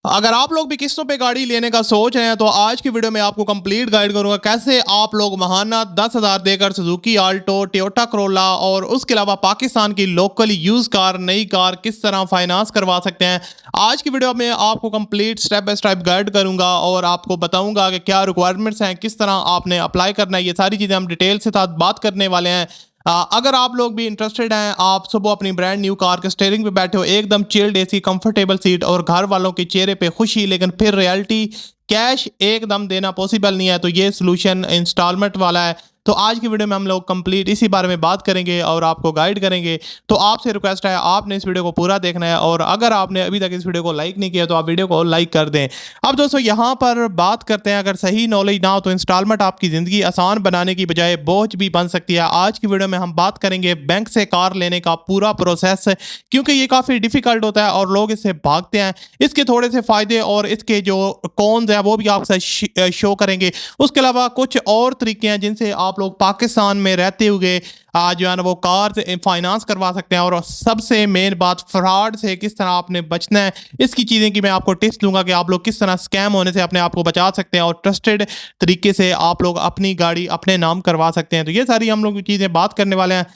अगर आप लोग भी किस्तों पे गाड़ी लेने का सोच रहे हैं तो आज की वीडियो में आपको कंप्लीट गाइड करूंगा कैसे आप लोग महाना 10,000 देकर सुजुकी आल्टो, टोयोटा करोला और उसके अलावा पाकिस्तान की लोकल यूज कार, नई कार किस तरह फाइनेंस करवा सकते हैं। आज की वीडियो में आपको complete step by step guide करूंगा और आपको बताऊंगा कि क्या रिक्वायरमेंट्स हैं, किस तरह आपने अप्लाई करना है। ये सारी चीज़ें हम डिटेल से साथ बात करने वाले हैं। अगर आप लोग भी इंटरेस्टेड हैं, आप सुबह अपनी ब्रांड न्यू कार के स्टीयरिंग पे बैठे हो, एकदम चिल्ड एसी कंफर्टेबल सीट और घर वालों के चेहरे पे खुशी, लेकिन फिर रियलिटी कैश एकदम देना पॉसिबल नहीं है, तो ये सोल्यूशन इंस्टॉलमेंट वाला है। तो आज की वीडियो में हम लोग कंप्लीट इसी बारे में बात करेंगे और आपको गाइड करेंगे। तो आपसे रिक्वेस्ट है, आपने इस वीडियो को पूरा देखना है और अगर आपने अभी तक इस वीडियो को लाइक नहीं किया तो आप वीडियो को लाइक कर दें। अब दोस्तों यहाँ पर बात करते हैं, अगर सही नॉलेज ना हो तो इंस्टॉलमेंट आपकी ज़िंदगी आसान बनाने की बजाय बोझ भी बन सकती है। आज की वीडियो में हम बात करेंगे बैंक से कार लेने का पूरा प्रोसेस, क्योंकि ये काफ़ी डिफिकल्ट होता है और लोग इससे भागते हैं। इसके थोड़े से फ़ायदे और इसके जो कॉन्स हैं वो भी आपसे शो करेंगे। उसके अलावा कुछ और तरीके हैं जिनसे आप लोग पाकिस्तान में रहते हुए आज जो है ना वो कार फाइनेंस करवा सकते हैं। और सबसे मेन बात, फ्रॉड से किस तरह आपने बचना है, इसकी चीज़ें की मैं आपको टिप्स दूंगा कि आप लोग किस तरह स्कैम होने से अपने आप को बचा सकते हैं और ट्रस्टेड तरीके से आप लोग अपनी गाड़ी अपने नाम करवा सकते हैं। तो ये सारी हम लोग चीज़ें बात करने वाले हैं।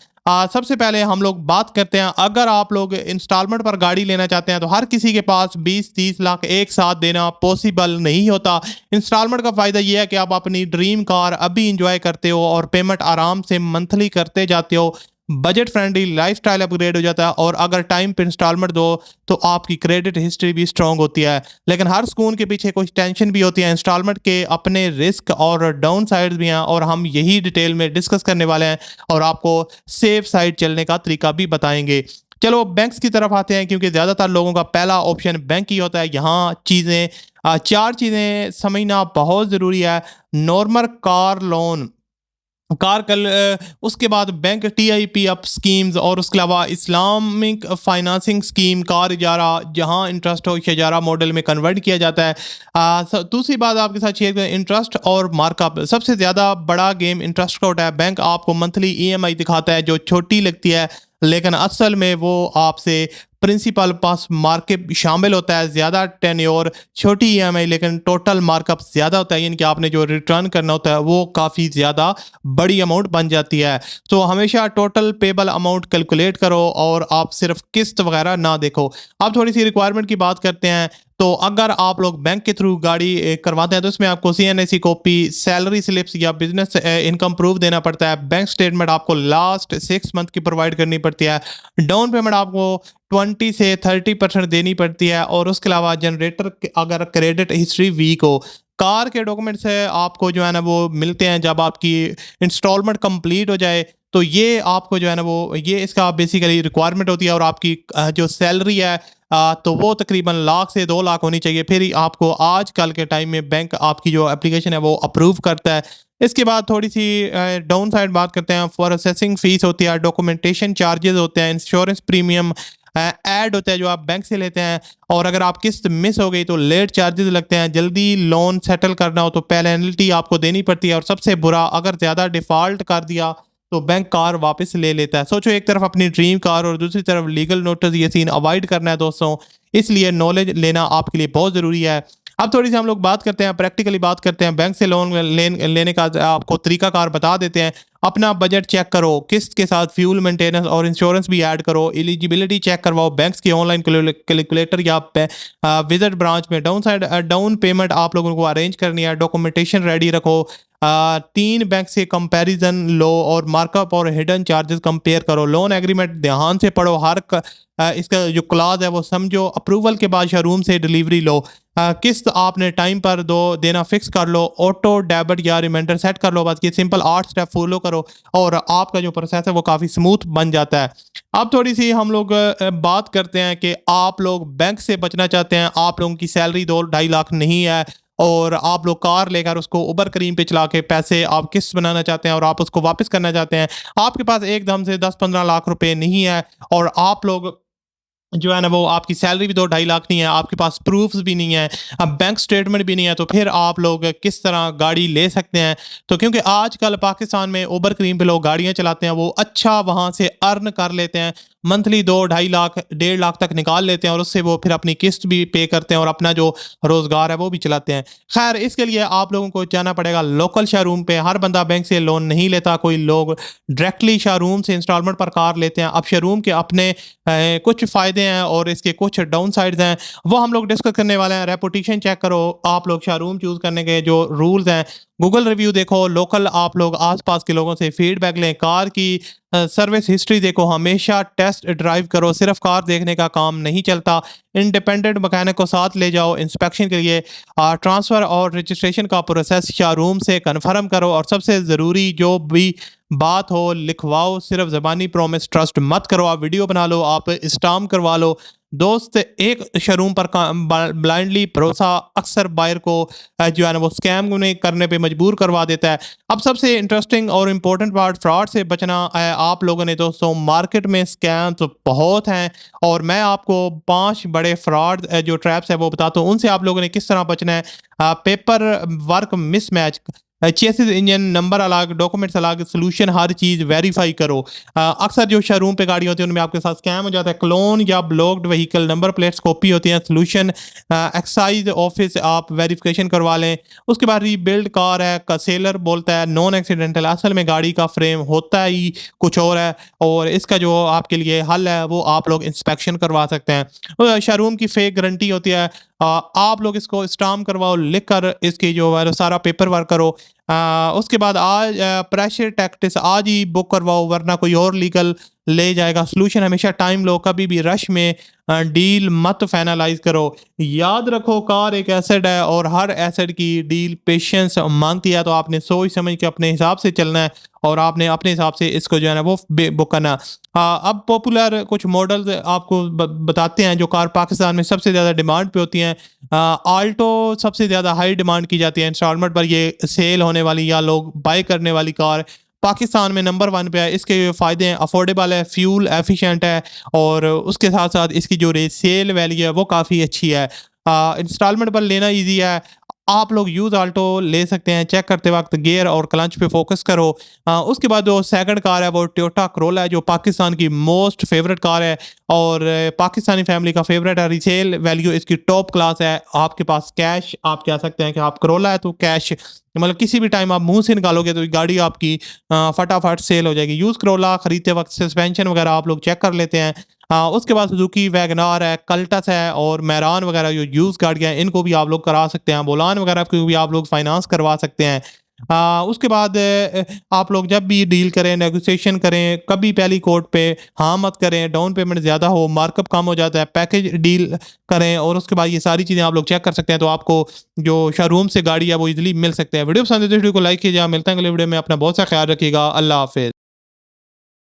सबसे पहले हम लोग बात करते हैं, अगर आप लोग इंस्टॉलमेंट पर गाड़ी लेना चाहते हैं तो हर किसी के पास 20-30 लाख एक साथ देना पॉसिबल नहीं होता। इंस्टॉलमेंट का फ़ायदा ये है कि आप अपनी ड्रीम कार अभी इंजॉय करते हो और पेमेंट आराम से मंथली करते जाते हो। बजट फ्रेंडली लाइफस्टाइल अपग्रेड हो जाता है और अगर टाइम पे इंस्टॉलमेंट दो तो आपकी क्रेडिट हिस्ट्री भी स्ट्रांग होती है। लेकिन हर सुकून के पीछे कुछ टेंशन भी होती है। इंस्टॉलमेंट के अपने रिस्क और डाउन साइड्स भी हैं और हम यही डिटेल में डिस्कस करने वाले हैं और आपको सेफ साइड चलने का तरीका भी बताएंगे। चलो बैंक्स की तरफ आते हैं, क्योंकि ज़्यादातर लोगों का पहला ऑप्शन बैंक ही होता है। यहाँ चार चीज़ें समझना बहुत ज़रूरी है। नॉर्मल कार लोन, उसके बाद बैंक टीआईपी अप स्कीम्स और उसके अलावा इस्लामिक फाइनेंसिंग स्कीम, कार इजारा, जहां इंटरेस्ट हो इजारा मॉडल में कन्वर्ट किया जाता है। दूसरी बात आपके साथ शेयर करें, इंटरेस्ट और मार्कअप। सबसे ज़्यादा बड़ा गेम इंटरेस्ट का होता है। बैंक आपको मंथली ईएमआई दिखाता है जो छोटी लगती है, लेकिन असल में वो आपसे प्रिंसिपल पास मार्केट शामिल होता है। ज़्यादा टेन्योर, छोटी ईएमआई, लेकिन टोटल मार्कअप ज़्यादा होता है, यानी कि आपने जो रिटर्न करना होता है वो काफ़ी ज़्यादा बड़ी अमाउंट बन जाती है। तो हमेशा टोटल पेबल अमाउंट कैलकुलेट करो और आप सिर्फ किस्त वगैरह ना देखो। अब थोड़ी सी रिक्वायरमेंट की बात करते हैं। तो अगर आप लोग बैंक के थ्रू गाड़ी करवाते हैं तो इसमें आपको सीएनएसी कॉपी, सैलरी स्लिप्स या बिजनेस इनकम प्रूफ देना पड़ता है। बैंक स्टेटमेंट आपको लास्ट 6 मंथ की प्रोवाइड करनी पड़ती है। डाउन पेमेंट आपको 20 से 30% देनी पड़ती है और उसके अलावा जनरेटर अगर क्रेडिट हिस्ट्री वीक हो। कार के डॉक्यूमेंट्स है आपको जो है ना वो मिलते हैं जब आपकी इंस्टॉलमेंट कंप्लीट हो जाए। तो ये आपको जो है ना वो ये इसका बेसिकली रिक्वायरमेंट होती है। और आपकी जो सैलरी है तो वो तकरीबन लाख से 2 लाख होनी चाहिए, फिर ही आपको आजकल के टाइम में बैंक आपकी जो एप्लीकेशन है वो अप्रूव करता है। इसके बाद थोड़ी सी डाउन साइड बात करते हैं। प्रोसेसिंग फीस होती है, डॉक्यूमेंटेशन चार्जेस होते हैं, इंश्योरेंस प्रीमियम ऐड होता है जो आप बैंक से लेते हैं। और अगर आप किस्त मिस हो गई तो लेट चार्जेस लगते हैं। जल्दी लोन सेटल करना हो तो पेनल्टी आपको देनी पड़ती है। और सबसे बुरा, अगर ज़्यादा डिफ़ॉल्ट कर दिया तो बैंक कार वापस ले लेता है। सोचो, एक तरफ अपनी ड्रीम कार और दूसरी तरफ लीगल नोटिस, ये सीन अवॉइड करना है दोस्तों। इसलिए नॉलेज लेना आपके लिए बहुत ज़रूरी है। अब थोड़ी सी हम लोग बात करते हैं, प्रैक्टिकली बात करते हैं। बैंक से लोन लेने का आपको तरीकाकार बता देते हैं। अपना बजट चेक करो, किस्त के साथ फ्यूल मेंटेनेंस और इंश्योरेंस भी ऐड करो। एलिजिबिलिटी चेक करवाओ बैंक्स की ऑनलाइन कैलकुलेटर या विजिट ब्रांच में। डाउन पेमेंट आप लोगों को अरेंज करनी है। डॉक्यूमेंटेशन रेडी रखो। 3 बैंक से कंपैरिजन लो और मार्कअप और हिडन चार्जेस कंपेयर करो। लोन एग्रीमेंट ध्यान से पढ़ो, इसका जो क्लॉज है वो समझो। अप्रूवल के बाद शोरूम से डिलीवरी लो। किस्त आपने टाइम पर देना फिक्स कर लो। ऑटो डेबिट या रिमाइंडर सेट कर लो। बस ये सिंपल 8 स्टेप फॉलो करो और आपका जो प्रोसेस है वो काफ़ी स्मूथ बन जाता है। अब थोड़ी सी हम लोग बात करते हैं कि आप लोग बैंक से बचना चाहते हैं, आप लोगों की सैलरी 2-2.5 लाख नहीं है और आप लोग कार लेकर उसको उबर करीम पे चला के पैसे आप किस्त बनाना चाहते हैं और आप उसको वापस करना चाहते हैं। आपके पास एकदम से 10-15 लाख रुपए नहीं है और आप लोग जो है ना वो आपकी सैलरी भी 2-2.5 लाख नहीं है, आपके पास प्रूफ्स भी नहीं है, अब बैंक स्टेटमेंट भी नहीं है, तो फिर आप लोग किस तरह गाड़ी ले सकते हैं। तो क्योंकि आजकल पाकिस्तान में उबर क्रीम पे लोग गाड़ियां चलाते हैं, वो अच्छा वहां से अर्न कर लेते हैं मंथली 2 ढाई लाख 1.5 लाख तक निकाल लेते हैं और उससे वो फिर अपनी किस्त भी पे करते हैं और अपना जो रोज़गार है वो भी चलाते हैं। खैर इसके लिए आप लोगों को जाना पड़ेगा लोकल शोरूम पे। हर बंदा बैंक से लोन नहीं लेता, कोई लोग डायरेक्टली शोरूम से इंस्टॉलमेंट पर कार लेते हैं। अब शोरूम के अपने कुछ फ़ायदे हैं और इसके कुछ डाउन साइड्स हैं, वो हम लोग डिस्कस करने वाले हैं। रेपुटेशन चेक करो, आप लोग शोरूम चूज़ करने के जो रूल्स हैं, गूगल रिव्यू देखो, लोकल आप लोग आस-पास के लोगों से फीडबैक लें, कार की सर्विस हिस्ट्री देखो, हमेशा टेस्ट ड्राइव करो, सिर्फ़ कार देखने का काम नहीं चलता। इंडिपेंडेंट मैकेनिक को साथ ले जाओ इंस्पेक्शन के लिए। ट्रांसफ़र और रजिस्ट्रेशन का प्रोसेस शोरूम से कन्फर्म करो और सबसे ज़रूरी जो भी बात हो लिखवाओ, सिर्फ ज़बानी प्रॉमिस ट्रस्ट मत करो। आप वीडियो बना लो, आप स्टाम्प करवा लो। दोस्त एक शोरूम पर ब्लाइंडली भरोसा अक्सर बायर को जो है ना वो स्कैम में करने पे मजबूर करवा देता है। अब सबसे इंटरेस्टिंग और इम्पोर्टेंट पार्ट फ्रॉड से बचना है आप लोगों ने। दोस्तों मार्केट में स्कैम तो बहुत हैं और मैं आपको 5 बड़े फ्रॉड जो ट्रैप्स है वो बताता हूँ, उनसे आप लोगों ने किस तरह बचना है। Paper work mismatch, chassis engine number अलग, डॉक्यूमेंट्स अलग, सॉल्यूशन हर चीज़ वेरीफाई करो। अक्सर जो शोरूम पे गाड़ी होती है उनमें आपके साथ स्कैम हो जाता है। क्लोन या blocked vehicle number plates copy होती हैं। सॉल्यूशन एक्साइज ऑफिस आप वेरिफिकेशन करवा लें। उसके बाद रीबिल्ड कार है, का सेलर बोलता है नॉन एक्सीडेंटल, असल में गाड़ी का फ्रेम होता ही कुछ और है और इसका जो आपके लिए हल है वो आप लोग इंस्पेक्शन करवा सकते हैं। शोरूम की फेक गारंटी होती है, आप लोग इसको स्टाम्प करवाओ, लिख कर इसकी जो है सारा पेपर वर्क करो। उसके बाद आज प्रेशर टैक्टिस आज ही बुक करवाओ वरना कोई और लीगल ले जाएगा। सॉल्यूशन हमेशा टाइम लो, कभी भी रश में डील मत फाइनलाइज करो। याद रखो कार एक एसेट है और हर एसेट की डील पेशेंस मांगती है, तो आपने सोच समझ के अपने हिसाब से चलना है और आपने अपने हिसाब से इसको जो है ना वो बुक करना। अब पॉपुलर कुछ मॉडल्स आपको बताते हैं जो कार पाकिस्तान में सबसे ज़्यादा डिमांड पे होती हैं। आल्टो सबसे ज़्यादा हाई डिमांड की जाती है इंस्टॉलमेंट पर, ये सेल होने वाली या लोग बाय करने वाली कार पाकिस्तान में नंबर 1 पे है। इसके फ़ायदे हैं, अफोर्डेबल है, फ्यूल एफिशिएंट है और उसके साथ साथ इसकी जो रीसेल वैल्यू है वो काफ़ी अच्छी है। इंस्टॉलमेंट पर लेना ईजी है। आप लोग यूज़ आल्टो ले सकते हैं। चेक करते वक्त गियर और क्लच पे फोकस करो। उसके बाद जो सेकंड कार है वो टोयोटा करोला है जो पाकिस्तान की मोस्ट फेवरेट कार है और पाकिस्तानी फैमिली का फेवरेट है। रीसेल वैल्यू इसकी टॉप क्लास है। आपके पास कैश, आप कह सकते हैं कि आप करोला है तो कैश मतलब किसी भी टाइम आप मुंह से निकालोगे तो गाड़ी आपकी फटाफट सेल हो जाएगी। यूज़ करोला खरीदते वक्त सस्पेंशन वगैरह आप लोग चेक कर लेते हैं। उसके बाद सुजुकी वैगनार है, कल्टस है और मैरान वगैरह जो यूज़ गाड़ियाँ हैं इनको भी आप लोग करा सकते हैं। बोलान वगैरह को भी आप लोग फाइनेंस करवा सकते हैं। उसके बाद आप लोग जब भी डील करें, नेगोशिएशन करें, कभी पहली कोर्ट पे हाँ मत करें। डाउन पेमेंट ज़्यादा हो, मार्कअप कम हो जाता है। पैकेज डील करें और उसके बाद ये सारी चीज़ें आप लोग चेक कर सकते हैं, तो आपको जो शोरूम से गाड़ी है वो ईज़िली मिल सकते हैं। वीडियो पसंद है तो वीडियो को लाइक कीजिए। मिलते हैं अगले वीडियो में। अपना बहुत सा ख्याल रखिएगा। अल्लाह हाफ़िज़।